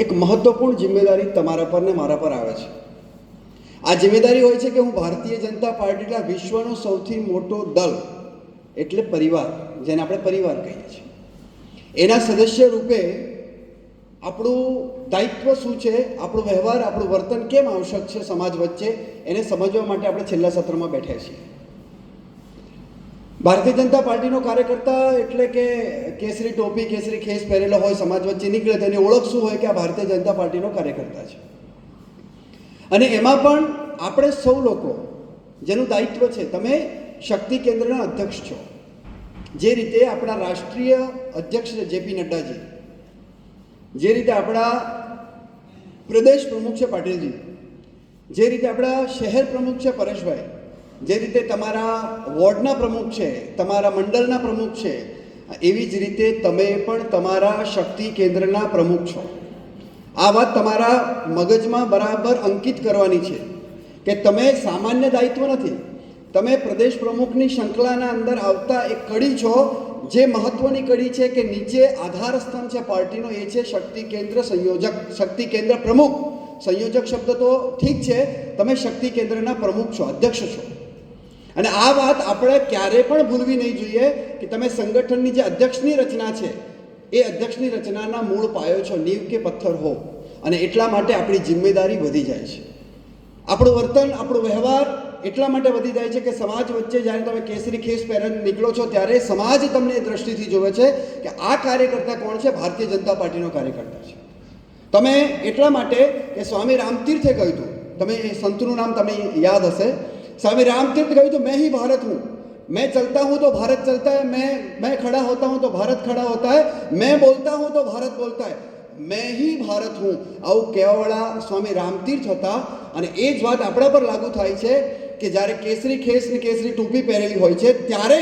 એક મહત્વપૂર્ણ જિમ્મેદારી તમારા પર ને મારા પર આવે છે. આ જિમ્મેદારી હોય છે કે હું ભારતીય જનતા પાર્ટીના વિશ્વનો સૌથી મોટો દળ એટલે પરિવાર, જેને આપણે પરિવાર કહીએ છીએ, એના સદસ્ય રૂપે આપણું દાયિત્વ શું છે, આપણો વ્યવહાર, આપણું વર્તન કેમ આવશ્યક છે સમાજ વચ્ચે, એને સમજવા માટે આપણે છેલ્લા સત્રમાં બેઠા છીએ. ભારતીય જનતા પાર્ટીનો કાર્યકર્તા એટલે કે કેસરી ટોપી, કેસરી ખેસ પહેરેલો હોય, સમાજ વચ્ચે નીકળે તો એની ઓળખ શું હોય કે આ ભારતીય જનતા પાર્ટીનો કાર્યકર્તા છે. અને એમાં પણ આપણે સૌ લોકો જેનું દાયિત્વ છે, તમે શક્તિ કેન્દ્રના અધ્યક્ષ છો. જે રીતે આપણા રાષ્ટ્રીય અધ્યક્ષ છે જેપી નડ્ડાજી, જે રીતે આપણા પ્રદેશ પ્રમુખ છે પાટીલજી, જે રીતે આપણા શહેર પ્રમુખ છે પરેશભાઈ, જે રીતે તમારા વોર્ડના પ્રમુખ છે, તમારા મંડળના પ્રમુખ છે, એવી જ રીતે તમે પણ તમારા શક્તિ કેન્દ્રના પ્રમુખ છો. આ વાત તમારા મગજમાં બરાબર અંકિત કરવાની છે કે તમે સામાન્ય દાયિત્વ નથી, તમે પ્રદેશ પ્રમુખની શૃંખલાના અંદર આવતા એક કડી છો, જે મહત્વની કડી છે કે નીચે આધાર સ્તંભ છે પાર્ટીનો, એ છે શક્તિ કેન્દ્ર સંયોજક, શક્તિ કેન્દ્ર પ્રમુખ. સંયોજક શબ્દ તો ઠીક છે, તમે શક્તિ કેન્દ્રના પ્રમુખ છો, અધ્યક્ષ છો. અને આ વાત આપણે ક્યારે પણ ભૂલવી નહીં જોઈએ કે તમે સંગઠનની જે અધ્યક્ષની રચના છે, એ અધ્યક્ષની રચનાના મૂળ પાયો છો, નીંવ કે પથ્થર હો. અને એટલા માટે આપણી જિમ્મેદારી વધી જાય છે, આપણું વર્તન, આપણો વ્યવહાર એટલા માટે વધી જાય છે કે સમાજ વચ્ચે જ્યારે તમે કેસરી ખેસ પહેરીને નીકળો છો ત્યારે સમાજ તમને એ દ્રષ્ટિથી જોવે છે કે આ કાર્યકર્તા કોણ છે, ભારતીય જનતા પાર્ટીનો કાર્યકર્તા છે. તમે એટલા માટે કે સ્વામી રામતીર્થે કહ્યું હતું, તમે એ સંતનું નામ તમને યાદ હશે, स्वामी रामतीर्थ कहूँ तो मैं ही भारत हूँ, मैं चलता हूँ तो भारत चलता है, मैं खड़ा होता हूँ तो भारत खड़ा होता है, मैं बोलता हूँ तो भारत बोलता है, मैं ही भारत हूँ. આવું કહેવાવાળા સ્વામી રામતીર્થ હતા. અને એ જ વાત આપણા પર લાગુ થાય છે કે જ્યારે કેસરી ખેસ ને કેસરી ટોપી પહેરેલી હોય છે ત્યારે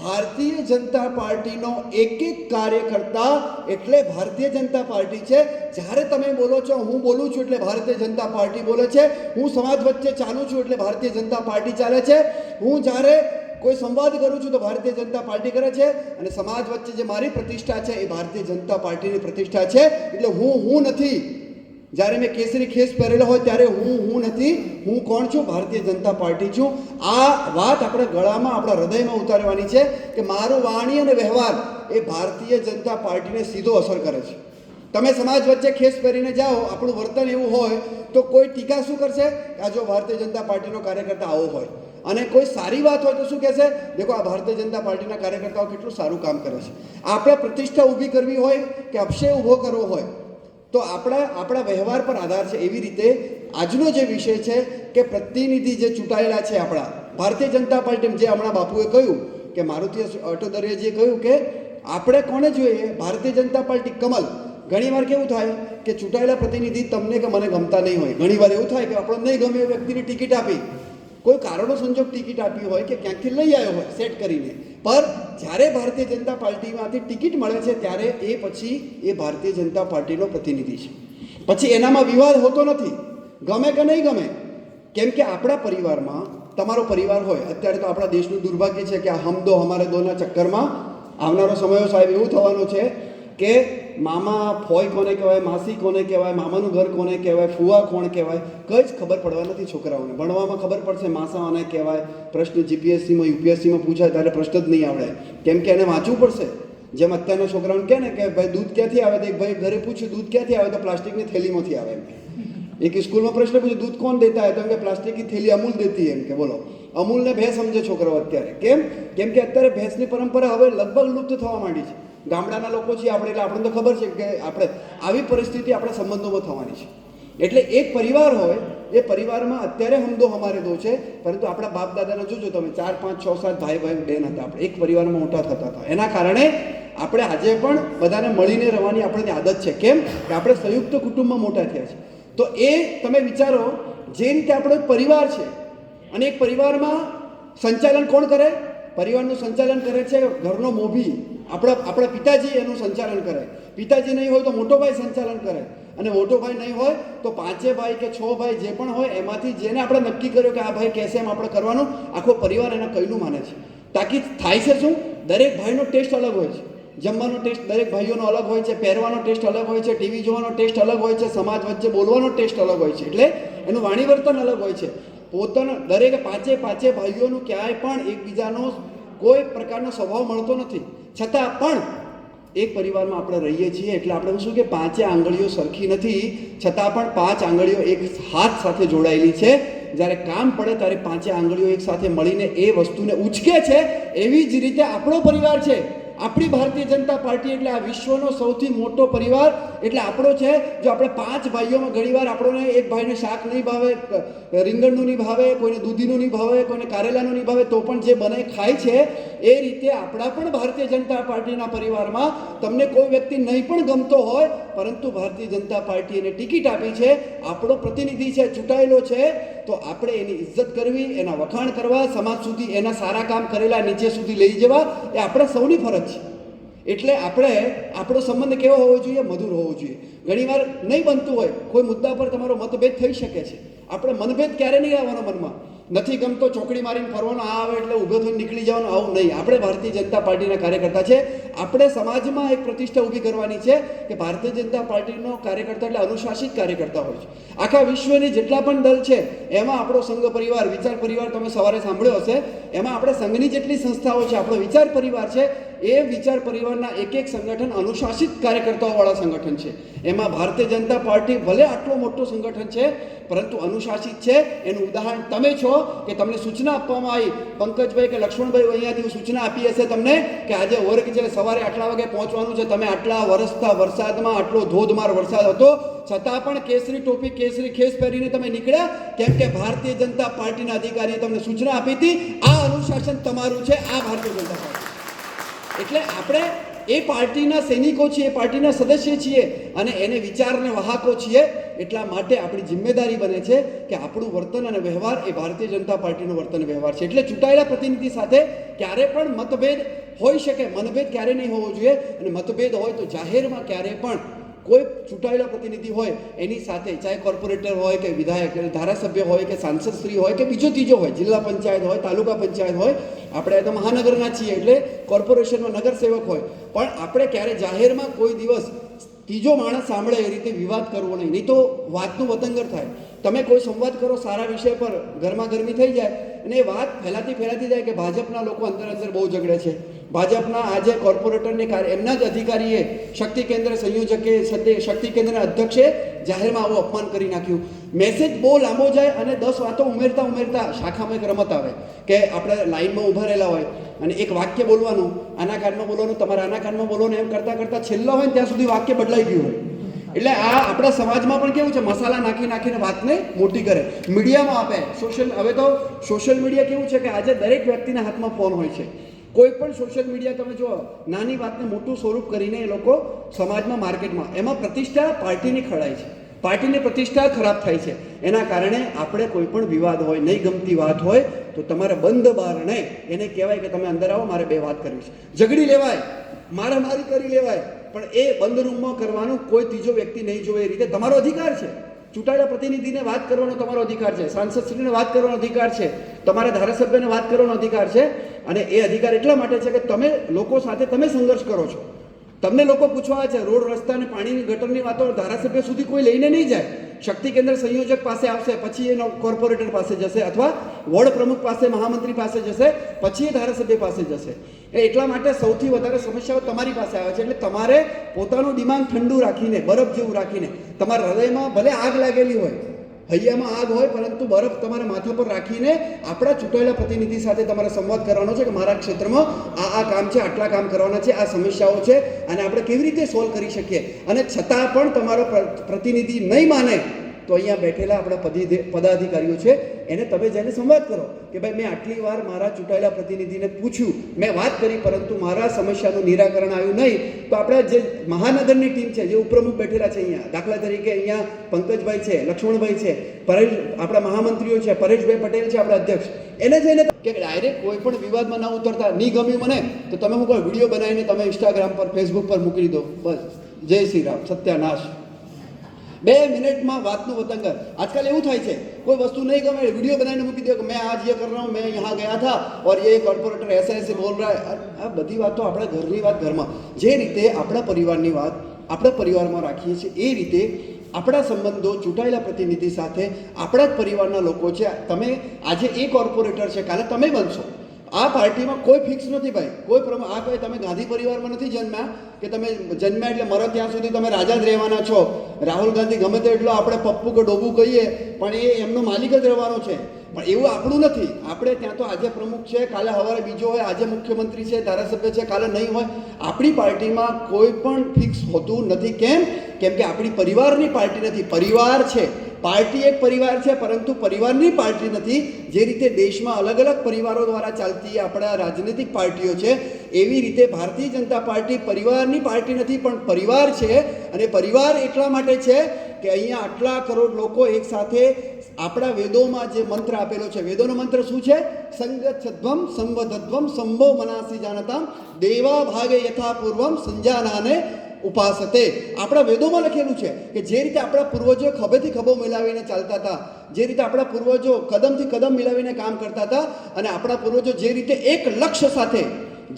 ભારતીય જનતા પાર્ટીનો એક એક કાર્યકર્તા એટલે ભારતીય જનતા પાર્ટી છે. જ્યારે તમે બોલો છો, હું બોલું છું એટલે ભારતીય જનતા પાર્ટી બોલે છે, હું સમાજ વચ્ચે ચાલું છું એટલે ભારતીય જનતા પાર્ટી ચાલે છે, હું જ્યારે કોઈ સંવાદ કરું છું તો ભારતીય જનતા પાર્ટી કરે છે, અને સમાજ વચ્ચે જે મારી પ્રતિષ્ઠા છે એ ભારતીય જનતા પાર્ટીની પ્રતિષ્ઠા છે. એટલે હું નથી, જ્યારે મેં કેસરી ખેસ પહેરેલો હોય ત્યારે હું નથી, હું કોણ છું, ભારતીય જનતા પાર્ટી છું. આ વાત આપણે ગળામાં, આપણા હૃદયમાં ઉતારવાની છે કે મારું વાણી અને વ્યવહાર એ ભારતીય જનતા પાર્ટીને સીધો અસર કરે છે. તમે સમાજ વચ્ચે ખેસ પહેરીને જાઓ, આપણું વર્તન એવું હોય તો કોઈ ટીકા શું કરશે, આ જો ભારતીય જનતા પાર્ટીનો કાર્યકર્તા આવો હોય. અને કોઈ સારી વાત હોય તો શું કહેશે, દેખો આ ભારતીય જનતા પાર્ટીના કાર્યકર્તાઓ કેટલું સારું કામ કરે છે. આપણે પ્રતિષ્ઠા ઊભી કરવી હોય કે અપક્ષય ઊભો કરવો હોય તો આપણા વ્યવહાર પર આધાર છે. એવી રીતે આજનો જે વિષય છે કે પ્રતિનિધિ જે ચૂંટાયેલા છે આપણા ભારતીય જનતા પાર્ટી, જે હમણાં બાપુએ કહ્યું કે મારુતિ અટોદરિયાજીએ કહ્યું કે આપણે કોને જોઈએ, ભારતીય જનતા પાર્ટી કમલ. ઘણીવાર કેવું થાય કે ચૂંટાયેલા પ્રતિનિધિ તમને કે મને ગમતા નહીં હોય, ઘણીવાર એવું થાય કે આપણને નહીં ગમે એ વ્યક્તિની ટિકિટ આપી, કોઈ કારણો સંજોગ ટિકિટ આપી હોય કે ક્યાંકથી લઈ આવ્યો હોય સેટ કરીને, પર જ્યારે ભારતીય જનતા પાર્ટીમાંથી ટિકિટ મળે છે ત્યારે એ પછી એ ભારતીય જનતા પાર્ટીનો પ્રતિનિધિ છે. પછી એનામાં વિવાદ હોતો નથી, ગમે કે નહીં ગમે. કેમ કે આપણા પરિવારમાં, તમારો પરિવાર હોય, અત્યારે તો આપણા દેશનું દુર્ભાગ્ય છે કે આ હમ દો હમારે દોના ચક્કરમાં આવનારો સમયો સાહેબ એવું થવાનો છે કે મામા ફોય કોને કહેવાય, માસી કોને કહેવાય, મામાનું ઘર કોને કહેવાય, ફુવા કોણ કહેવાય, કંઈ જ ખબર પડવા નથી છોકરાઓને. ભણવામાં ખબર પડશે માસા આને કહેવાય, પ્રશ્ન જીપીએસસીમાં યુપીએસસીમાં પૂછાય ત્યારે પ્રશ્ન જ નહીં આવડે, કેમ કે એને વાંચવું પડશે. જેમ અત્યારના છોકરાઓને કહે ને કે ભાઈ દૂધ ક્યાંથી આવે, તો એક ભાઈ ઘરે પૂછ્યું દૂધ ક્યાંથી આવે, તો પ્લાસ્ટિકની થેલીમાંથી આવે એમ. એક સ્કૂલમાં પ્રશ્ન પૂછ્યો દૂધ કોણ દેતા હે, તો એમ કે પ્લાસ્ટિકની થેલી અમૂલ દેતી, એમ કે બોલો અમૂલને ભેંસ સમજે છોકરાઓ અત્યારે. કેમ કે અત્યારે ભેંસની પરંપરા હવે લગભગ લુપ્ત થવા માંડી છે. ગામડાના લોકો છીએ આપણે, એટલે આપણને તો ખબર છે કે આપણે આવી પરિસ્થિતિ આપણા સંબંધોમાં થવાની છે. એટલે એક પરિવાર હોય, એ પરિવારમાં અત્યારે હમદો હમારે દો છે, પરંતુ આપણા બાપ દાદાને જોજો તમે, 4, 5, 6, 7 ભાઈ બહેન હતા, આપણે એક પરિવારમાં મોટા થતા હતા. એના કારણે આપણે આજે પણ બધાને મળીને રહેવાની આપણને આદત છે. કેમ કે આપણે સંયુક્ત કુટુંબમાં મોટા થયા છે. તો એ તમે વિચારો, જે રીતે આપણો એક પરિવાર છે અને એક પરિવારમાં સંચાલન કોણ કરે, પરિવારનું સંચાલન કરે છે ઘરનો મોભી, આપણા પિતાજી એનું સંચાલન કરે. પિતાજી નહીં હોય તો મોટો ભાઈ સંચાલન કરે, અને મોટો ભાઈ નહીં હોય તો 5 ભાઈ કે 6 ભાઈ જે પણ હોય એમાંથી જેને આપણે નક્કી કર્યો કે આ ભાઈ કહેશે એમ આપણે કરવાનું, આખો પરિવાર એના કહેલું માને છે. તાકી થાય છે શું, દરેક ભાઈનો ટેસ્ટ અલગ હોય છે, જમવાનો ટેસ્ટ દરેક ભાઈઓનો અલગ હોય છે, પહેરવાનો ટેસ્ટ અલગ હોય છે, ટીવી જોવાનો ટેસ્ટ અલગ હોય છે, સમાજ વચ્ચે બોલવાનો ટેસ્ટ અલગ હોય છે, એટલે એનું વાણી વર્તન અલગ હોય છે. પોતાના દરેક પાંચે ભાઈઓનું ક્યાંય પણ એકબીજાનો કોઈ પ્રકારનો સ્વભાવ મળતો નથી, છતાં પણ એક પરિવારમાં આપણે રહીએ છીએ એટલે આપણે શું કે પાંચે આંગળીઓ સરખી નથી, છતાં પણ પાંચ આંગળીઓ એક હાથ સાથે જોડાયેલી છે. જ્યારે કામ પડે ત્યારે પાંચે આંગળીઓ એક સાથે મળીને એ વસ્તુને ઉચકે છે. એવી જ રીતે આપણો પરિવાર છે, આપણી ભારતીય જનતા પાર્ટી એટલે આ વિશ્વનો સૌથી મોટો પરિવાર એટલે આપણો છે. જો આપણે પાંચ ભાઈઓમાં ઘણીવાર આપણને એક ભાઈને શાક નહીં ભાવે, રીંગણનું નહીં ભાવે, કોઈને દૂધીનું નહીં ભાવે, કોઈને કારેલાનું નહીં ભાવે, તો પણ જે બને ખાય છે. એ રીતે આપણા પણ ભારતીય જનતા પાર્ટીના પરિવારમાં તમને કોઈ વ્યક્તિ નહીં પણ ગમતો હોય, પરંતુ ભારતીય જનતા પાર્ટી એને ટિકિટ આપી છે, આપણો પ્રતિનિધિ છે, ચૂંટાયેલો છે, તો આપણે એની ઇજ્જત કરવી, એના વખાણ કરવા, સમાજ સુધી એના સારા કામ કરેલા નીચે સુધી લઈ જવા એ આપણે સૌની ફરજ છે. એટલે આપણો સંબંધ કેવો હોવો જોઈએ? મધુર હોવો જોઈએ. ઘણીવાર નહીં બનતું હોય, કોઈ મુદ્દા પર તમારો મતભેદ થઈ શકે છે, આપણે મનભેદ ક્યારે નહીં આવવાનો મનમાં. નથી ગમતો ચોકડી મારીને ફરવાનો, આ આવે એટલે ઊભો થઈને નીકળી જવાનું, આવું નહીં. આપણે ભારતીય જનતા પાર્ટીના કાર્યકર્તા છે, આપણે સમાજમાં એક પ્રતિષ્ઠા ઊભી કરવાની છે કે ભારતીય જનતા પાર્ટીનો કાર્યકર્તા એટલે અનુશાસિત કાર્યકર્તા હોય છે. આખા વિશ્વની જેટલા પણ દળ છે એમાં આપણો સંઘ પરિવાર, વિચાર પરિવાર તમે સવારે સાંભળ્યો હશે, એમાં આપણે સંઘની જેટલી સંસ્થાઓ છે, આપણો વિચાર પરિવાર છે, એ વિચાર પરિવારના એક સંગઠન અનુશાસિત કાર્યકર્તાઓવાળા સંગઠન છે. એમાં ભારતીય જનતા પાર્ટી ભલે આટલો મોટો સંગઠન છે પરંતુ અનુશાસિત છે. એનું ઉદાહરણ તમે છો કે તમને સૂચના આપવામાં આવી, પંકજભાઈ કે લક્ષ્મણભાઈ અહીંયાથી સૂચના આપી હશે તમને કે આજે વર્ગ છે, સવારે આટલા વાગે પહોંચવાનું છે. તમે આટલા વરસતા વરસાદમાં, આટલો ધોધમાર વરસાદ હતો છતાં પણ કેસરી ટોપી, કેસરી ખેસ પહેરીને તમે નીકળ્યા, કેમ કે ભારતીય જનતા પાર્ટીના અધિકારીએ તમને સૂચના આપી હતી. આ અનુશાસન તમારું છે, આ ભારતીય જનતા પાર્ટી. એટલે આપણે એ પાર્ટીના સૈનિકો છીએ, પાર્ટીના સદસ્ય છીએ અને એને વિચારને વાહકો છીએ. એટલા માટે આપણી જિમ્મેદારી બને છે કે આપણું વર્તન અને વ્યવહાર એ ભારતીય જનતા પાર્ટીનો વર્તન વ્યવહાર છે. એટલે ચૂંટાયેલા પ્રતિનિધિ સાથે ક્યારે પણ મતભેદ હોઈ શકે, મનભેદ ક્યારે નહીં હોવો જોઈએ. અને મતભેદ હોય તો જાહેરમાં ક્યારે પણ કોઈ ચૂંટાયેલા પ્રતિનિધિ હોય એની સાથે, ચાહે કોર્પોરેટર હોય કે વિધાયક, ધારાસભ્ય હોય કે સાંસદ શ્રી હોય કે બીજો ત્રીજો હોય, જિલ્લા પંચાયત હોય, તાલુકા પંચાયત હોય, આપણે તો મહાનગરના છીએ એટલે કોર્પોરેશનમાં નગરસેવક હોય, પણ આપણે ક્યારે જાહેરમાં કોઈ દિવસ ત્રીજો માણસ સાંભળે એ રીતે વિવાદ કરવો નહીં, નહીં તો વાતનું વતંગર થાય. તમે કોઈ સંવાદ કરો સારા વિષય પર, ગરમા ગરમી થઈ જાય અને એ વાત ફેલાતી જાય કે ભાજપના લોકો અંદર બહુ ઝઘડે છે, ભાજપના આજે કોર્પોરેટરને એમના જ અધિકારીએ, શક્તિ કેન્દ્ર સંયોજકે, શક્તિ કેન્દ્રના અધ્યક્ષે જાહેરમાં આવું અપમાન કરી નાખ્યું. મેસેજ બહુ લાંબો જાય અને 10 વાતો ઉમેરતા શાખામાં એક રમત આવે કે આપણે લાઈનમાં ઊભા રહેલા હોય અને એક વાક્ય બોલવાનું, આના કાનમાં બોલવાનું, તમારા આના કાનમાં બોલવાનું, એમ કરતાં છેલ્લા હોય ને ત્યાં સુધી વાક્ય બદલાઈ ગયું હોય. એટલે આ આપણા સમાજમાં પણ કેવું છે, મસાલા નાખીને વાતને મોટી કરે, મીડિયામાં આપે. હવે તો સોશિયલ મીડિયા કેવું છે કે આજે દરેક વ્યક્તિના હાથમાં ફોન હોય છે. કોઈ પણ સોશિયલ મીડિયા તમે જુઓ, નાની વાતને મોટું સ્વરૂપ કરીને એ લોકો સમાજમાં, માર્કેટમાં, એમાં પ્રતિષ્ઠા પાર્ટીની ખડાય છે, પાર્ટીની પ્રતિષ્ઠા ખરાબ થાય છે. એના કારણે આપણે કોઈ પણ વિવાદ હોય, નહીં ગમતી વાત હોય તો તમારે બંધ બારણે એને કહેવાય કે તમે અંદર આવો, મારે બે વાત કરવી છે. ઝઘડી લેવાય, મારામારી કરી લેવાય, પણ એ બંધ રૂમમાં કરવાનું કોઈ ત્રીજો વ્યક્તિ નહીં જોવે એ રીતે તમારો અધિકાર છે. ચૂંટાયેલા પ્રતિનિધિને વાત કરવાનો તમારો અધિકાર છે, સાંસદશ્રીને વાત કરવાનો અધિકાર છે, તમારા ધારાસભ્યને વાત કરવાનો અધિકાર છે. અને એ અધિકાર એટલા માટે છે કે તમે લોકો સાથે તમે સંઘર્ષ કરો છો. તમને લોકો પૂછવા છે, રોડ રસ્તા અને પાણીની ગટરની વાતો ધારાસભ્ય સુધી કોઈ લઈને નહીં જાય. શક્તિ કેન્દ્ર સંયોજક પાસે આવશે, પછી એનો કોર્પોરેટર પાસે જશે, અથવા વોર્ડ પ્રમુખ પાસે, મહામંત્રી પાસે જશે, પછી એ ધારાસભ્ય પાસે જશે. એટલા માટે સૌથી વધારે સમસ્યાઓ તમારી પાસે આવે છે. એટલે તમારે પોતાનું દિમાગ ઠંડુ રાખીને, બરફ જેવું રાખીને, તમારા હૃદયમાં ભલે આગ લાગેલી હોય, હૈયામાં આગ હોય, પરંતુ બરફ તમારા માથા પર રાખીને આપણા ચૂંટાયેલા પ્રતિનિધિ સાથે તમારે સંવાદ કરવાનો છે કે મારા ક્ષેત્રમાં આ કામ છે, આટલા કામ કરવાના છે, આ સમસ્યાઓ છે અને આપણે કેવી રીતે સોલ્વ કરી શકીએ. અને છતાં પણ તમારો પ્રતિનિધિ નહીં માને તો અહીંયા બેઠેલા આપણા પદાધિકારીઓ છે એને તમે જઈને સંવાદ કરો કે ભાઈ મેં આટલી વાર મારા ચૂંટાયેલા પ્રતિનિધિને પૂછ્યું, મેં વાત કરી, પરંતુ મારા સમસ્યાનું નિરાકરણ આવ્યું નહીં. તો આપણા જે મહાનગરની ટીમ છે, જે ઉપપ્રમુખ બેઠેલા છે અહીંયા, દાખલા તરીકે અહીંયા પંકજભાઈ છે, લક્ષ્મણભાઈ છે, આપણા મહામંત્રીઓ છે, પરેશભાઈ પટેલ છે આપણા અધ્યક્ષ, એને જઈને કે ડાયરેક્ટ કોઈ પણ વિવાદમાં ના ઉતરતા. નહીં ગમ્યું મને તો તમે હું કોઈ વિડીયો બનાવીને તમે ઇન્સ્ટાગ્રામ પર, ફેસબુક પર મૂકી દો, બસ જય શ્રી રામ, સત્યાનાશ. 2 મિનિટમાં વાતનું વતંગર. આજકાલ એવું થાય છે, કોઈ વસ્તુ નહીં ગમે વિડીયો બનાવીને મૂકી દો કે મેં આજ ये कर रहा हूँ, मैं यहाँ गया था और ये कॉर्पोरेटर ऐसे ऐसे बोल रहा है. આ બધી વાતો આપણે ઘરની વાત ઘરમાં, જે રીતે આપણા પરિવારની વાત આપણા પરિવારમાં રાખીએ છીએ એ રીતે આપણા સંબંધો ચૂંટાયેલા પ્રતિનિધિ સાથે આપણા જ પરિવારના લોકો છે. તમે આજે એ કોર્પોરેટર છે, કાલે તમે બનશો. આ પાર્ટીમાં કોઈ ફિક્સ નથી ભાઈ, કોઈ આ કોઈ તમે ગાંધી પરિવારમાં નથી જન્મ્યા કે તમે જન્મ્યા એટલે મરો ત્યાં સુધી તમે રાજા જ રહેવાના છો. રાહુલ ગાંધી ગમે તે એટલો આપણે પપ્પુ કે ડોબુ કહીએ પણ એ એમનો માલિક જ રહેવાનો છે. પણ એવું આપણું નથી. આપણે ત્યાં તો આજે પ્રમુખ છે, કાલે સવારે બીજો હોય, આજે મુખ્યમંત્રી છે, ધારાસભ્ય છે, કાલે નહીં હોય. આપણી પાર્ટીમાં કોઈ પણ ફિક્સ હોતું નથી. કેમ કે આપણી પરિવારની પાર્ટી નથી, પરિવાર છે. પાર્ટી એક પરિવાર છે, પરંતુ પરિવારની પાર્ટી નથી. જે રીતે દેશમાં અલગ અલગ પરિવારો દ્વારા ચાલતી આપણા રાજનૈતિક પાર્ટીઓ છે, એવી રીતે ભારતીય જનતા પાર્ટી પરિવારની પાર્ટી નથી પણ પરિવાર છે. અને પરિવાર એટલા માટે છે કે અહીંયા આટલા કરોડ લોકો એક સાથે આપણા વેદોમાં જે મંત્ર આપેલો છે, વેદોનો મંત્ર શું છે? સંગચ્છધ્વમ સંવદધ્વમ સંભો મનાસી જાનતામ દેવા ભાગે યથા પૂર્વમ સંજાનાને ઉપાસતે. આપણા વેદોમાં લખેલું છે કે જે રીતે આપણા પૂર્વજો ખભેથી ખભો મિલાવીને ચાલતા હતા, જે રીતે આપણા પૂર્વજો કદમથી કદમ મિલાવીને કામ કરતા હતા, અને આપણા પૂર્વજો જે રીતે એક લક્ષ્ય સાથે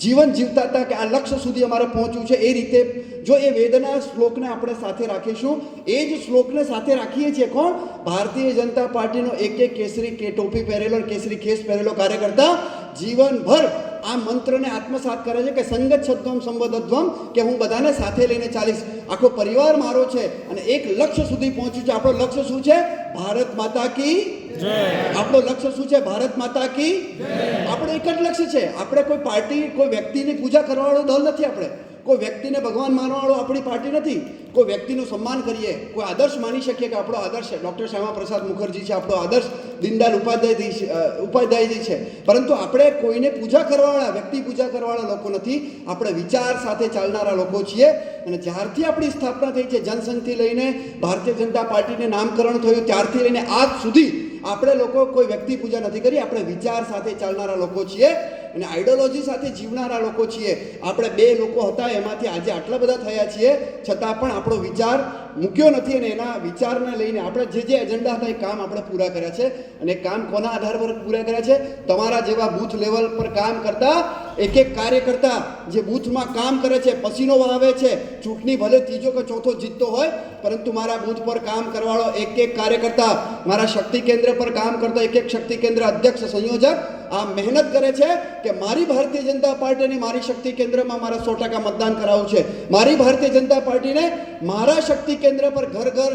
જીવન જીવતા હતા કે આ લક્ષ્ય સુધી અમારે પહોંચવું છે, એ રીતે જો એ વેદના શ્લોકને આપણે સાથે રાખીશું, એ જ શ્લોકને સાથે રાખીએ છીએ કોણ? ભારતીય જનતા પાર્ટીનો એક કેસરી ટોપી પહેરેલો, કેસરી ખેસ પહેરેલો કાર્યકર્તા જીવનભર આ મંત્રને આત્મસાત કરે છે કે સંગચ્છધ્વમ સંવદધ્વમ, કે હું બધાને સાથે લઈને ચાલીશ. આખો પરિવાર મારો છે અને એક લક્ષ્ય સુધી પહોંચ્યું છે. આપણો લક્ષ્ય શું છે? ભારત માતા કી જય. આપણો લક્ષ્ય શું છે? ભારત માતા કી જય. આપણો એક જ લક્ષ્ય છે. આપણે કોઈ પાર્ટી, કોઈ વ્યક્તિની પૂજા કરવાવાળો દળ નથી. આપણે કોઈ વ્યક્તિને ભગવાન માનવાવાળો આપણી પાર્ટી નથી. કોઈ વ્યક્તિનું સન્માન કરીએ, કોઈ આદર્શ માની શકીએ કે આપણો આદર્શ છે ડૉક્ટર શ્યામા પ્રસાદ મુખર્જી છે, આપણો આદર્શ દીનદયાલ ઉપાધ્યાયજી છે. પરંતુ આપણે કોઈને પૂજા કરવાવાળા, વ્યક્તિ પૂજા કરવાવાળા લોકો નથી. આપણે વિચાર સાથે ચાલનારા લોકો છીએ. અને જ્યારથી આપણી સ્થાપના થઈ છે, જનસંઘથી લઈને ભારતીય જનતા પાર્ટીને નામકરણ થયું ત્યારથી લઈને આજ સુધી આપણે લોકો કોઈ વ્યક્તિ પૂજા નથી કરી. આપણે વિચાર સાથે ચાલનારા લોકો છીએ અને આઈડિયોલોજી સાથે જીવનારા લોકો છીએ. આપણે 2 લોકો હતા, એમાંથી આજે આટલા બધા થયા છીએ, છતાં પણ આપણો વિચાર મૂક્યો નથી. અને એના વિચારને લઈને આપણે જે એજન્ડા હતા એ કામ આપણે પૂરા કર્યા છે. અને કામ કોના આધાર પર પૂરા કર્યા છે? તમારા જેવા બૂથ લેવલ પર કામ કરતા એક કાર્યકર્તા જે બૂથમાં કામ કરે છે, પસીનો વહાવે છે, ચૂંટણી ભલે ત્રીજો કે ચોથો જીતતો હોય, પરંતુ મારા બૂથ પર કામ કરવાળો એક કાર્યકર્તા, મારા શક્તિ કેન્દ્ર પર કામ કરતા એક શક્તિ કેન્દ્ર અધ્યક્ષ, સંયોજક આ મહેનત કરે છે કે મારી ભારતીય જનતા પાર્ટીને મારી શક્તિ કેન્દ્રમાં મારા 100% મતદાન કરાવવું છે. મારી ભારતીય જનતા પાર્ટીને મારા શક્તિ કેન્દ્ર પર ઘર ઘર